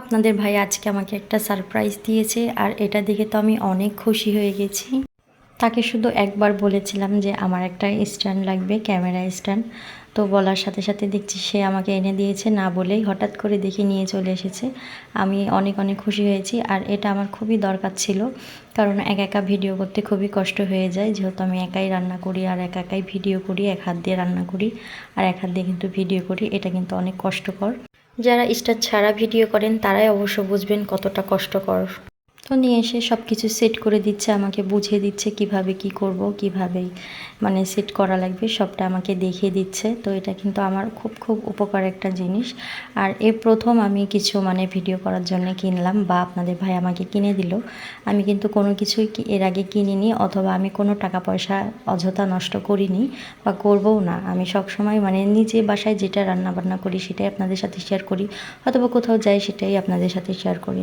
আপনাদের ভাই আজকে আমাকে একটা সারপ্রাইজ দিয়েছে আর এটা দেখে তো আমি অনেক খুশি হয়ে গেছি। তাকে শুধু একবার বলেছিলাম যে আমার একটা স্ট্যান্ড লাগবে, ক্যামেরা স্ট্যান্ড। তো বলার সাথে সাথে দেখছি সে আমাকে এনে দিয়েছে, না বলেই হঠাৎ করে দেখে নিয়ে চলে এসেছে। আমি অনেক অনেক খুশি হয়েছি আর এটা আমার খুবই দরকার ছিল, কারণ একা একা ভিডিও করতে খুবই কষ্ট হয়ে যায়, যেহেতু আমি একাই রান্না করি আর একা একাই ভিডিও করি, এক হাত দিয়ে রান্না করি আর এক হাত দিয়ে কিন্তু ভিডিও করি, এটা কিন্তু অনেক কষ্টকর। যারা স্টার ছাড়া ভিডিও করেন তারাই অবশ্য বুঝবেন কতটা কষ্টকর। তো নিয়ে এসে সব কিছু সেট করে দিচ্ছে, আমাকে বুঝিয়ে দিচ্ছে কিভাবে কি করব, কিভাবে মানে সেট করা লাগবে, সবটা আমাকে দেখিয়ে দিচ্ছে। তো এটা কিন্তু আমার খুব খুব উপকার একটা জিনিস। আর এই প্রথম আমি কিছু মানে ভিডিও করার জন্য কিনলাম, বা আপনাদের ভাই আমাকে কিনে দিল। আমি কিন্তু কোনো কিছুই এর আগে কিনিনি, অথবা আমি কোনো টাকা পয়সা অযথা নষ্ট করিনি বা করবও না। আমি সবসময় মানে নিজে বাসায় যেটা রান্না বান্না করি সেটাই আপনাদের সাথে শেয়ার করি, অথবা কোথাও যাই সেটাই আপনাদের সাথে শেয়ার করি।